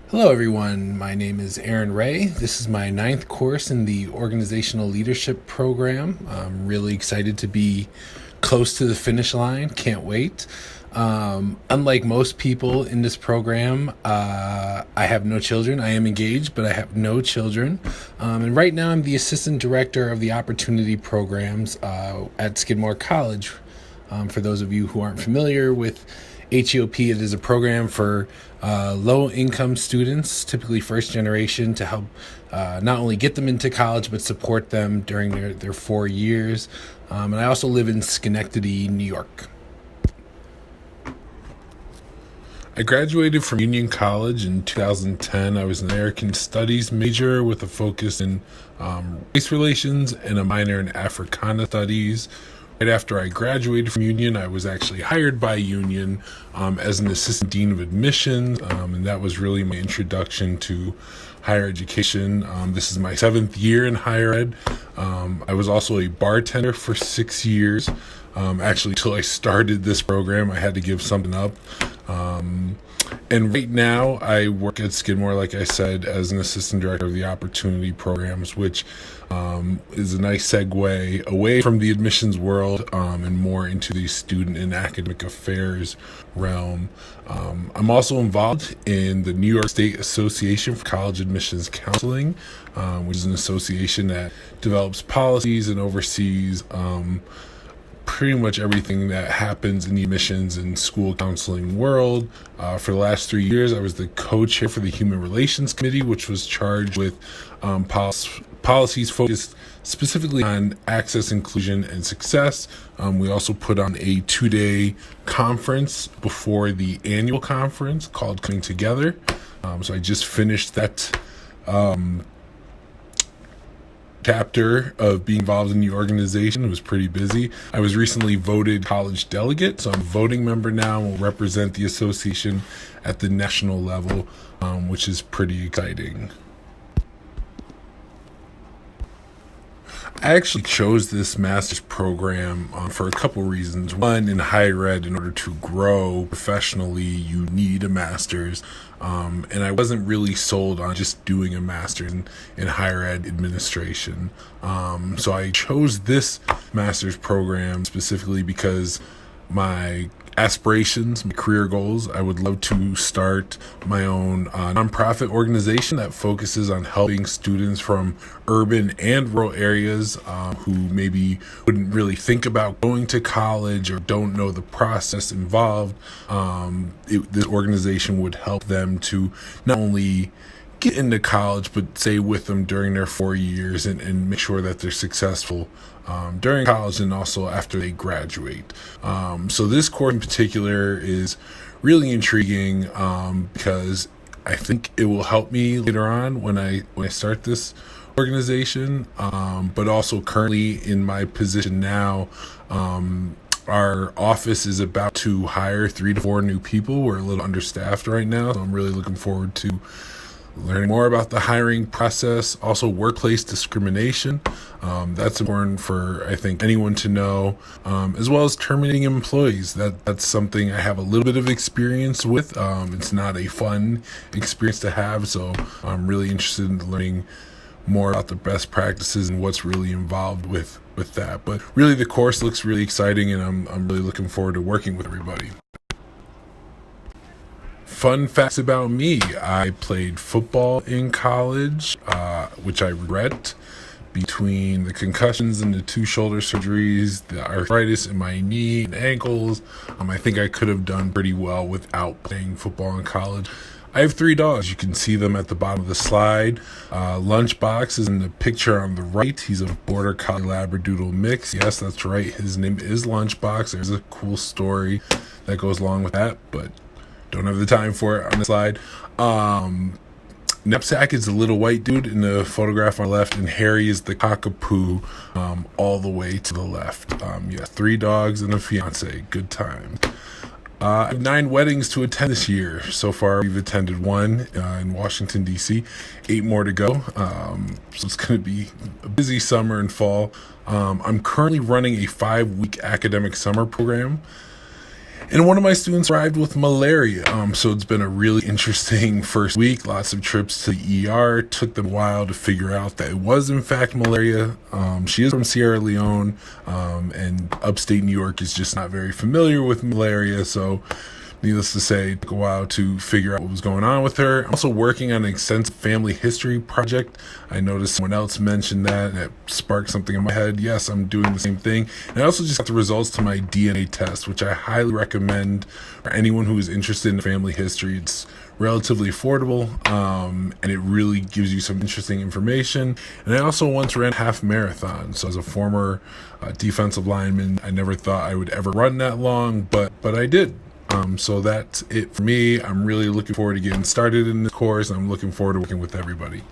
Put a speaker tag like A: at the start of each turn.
A: Hello, everyone. My name is Aaron Ray. This is my ninth course in the Organizational Leadership Program. I'm really excited to be close to the finish line. Can't wait. Unlike most people in this program, I have no children. I am engaged, but I have no children. And right now, I'm the Assistant Director of the Opportunity Programs at Skidmore College. For those of you who aren't familiar with HEOP, it is a program for low income students, typically first generation, to help not only get them into college but support them during their 4 years. And I also live in Schenectady, New York. I graduated from Union College in 2010. I was an American Studies major with a focus in race relations and a minor in Africana Studies. Right after I graduated from Union, I was actually hired by Union as an assistant dean of admissions, and that was really my introduction to higher education. This is my seventh year in higher ed. I was also a bartender for 6 years. Actually, until I started this program, I had to give something up. And right now, I work at Skidmore, like I said, as an assistant director of the opportunity programs, which is a nice segue away from the admissions world and more into the student and academic affairs realm. I'm also involved in the New York State Association for College Admissions Counseling, which is an association that develops policies and oversees pretty much everything that happens in the admissions and school counseling world. For the last 3 years, I was the co-chair for the Human Relations Committee, which was charged with policies focused specifically on access, inclusion, and success. We also put on a 2-day conference before the annual conference called Coming Together. So I just finished that chapter of being involved in the organization. It was pretty busy. I was recently voted college delegate, so I'm a voting member now and will represent the association at the national level, which is pretty exciting. I actually chose this master's program for a couple reasons. One, in higher ed, in order to grow professionally, you need a master's. And I wasn't really sold on just doing a master's in higher ed administration. So I chose this master's program specifically because my aspirations, my career goals, I would love to start my own nonprofit organization that focuses on helping students from urban and rural areas who maybe wouldn't really think about going to college or don't know the process involved. This organization would help them to not only get into college, but stay with them during their 4 years and make sure that they're successful during college and also after they graduate. So this course in particular is really intriguing because I think it will help me later on when I start this organization, but also currently in my position now. Our office is about to hire 3 to 4 new people. We're a little understaffed right now, so I'm really looking forward to learning more about the hiring process. Also, workplace discrimination. That's important for, I think, anyone to know, as well as terminating employees. That's something I have a little bit of experience with. It's not a fun experience to have, so I'm really interested in learning more about the best practices and what's really involved with that. But really, the course looks really exciting, and I'm really looking forward to working with everybody. Fun facts about me: I played football in college, which I regret. Between the concussions and the 2 shoulder surgeries, the arthritis in my knee and ankles, I think I could have done pretty well without playing football in college. I have 3 dogs. You can see them at the bottom of the slide. Lunchbox is in the picture on the right. He's a Border Collie Labradoodle mix. Yes, that's right. His name is Lunchbox. There's a cool story that goes along with that, but don't have the time for it on the slide. Knapsack is the little white dude in the photograph on the left, and Harry is the cockapoo all the way to the left. 3 dogs and a fiance. Good time. I have 9 weddings to attend this year. So far, we've attended 1 in Washington, D.C., 8 more to go. So it's going to be a busy summer and fall. I'm currently running a 5-week academic summer program. And one of my students arrived with malaria. So it's been a really interesting first week. Lots of trips to the ER. Took them a while to figure out that it was in fact malaria. She is from Sierra Leone, and upstate New York is just not very familiar with malaria. So needless to say, it took a while to figure out what was going on with her. I'm also working on an extensive family history project. I noticed someone else mentioned that, and it sparked something in my head. Yes, I'm doing the same thing. And I also just got the results to my DNA test, which I highly recommend for anyone who is interested in family history. It's relatively affordable, and it really gives you some interesting information. And I also once ran a half marathon. So as a former defensive lineman, I never thought I would ever run that long, but I did. So that's it for me. I'm really looking forward to getting started in this course. I'm looking forward to working with everybody.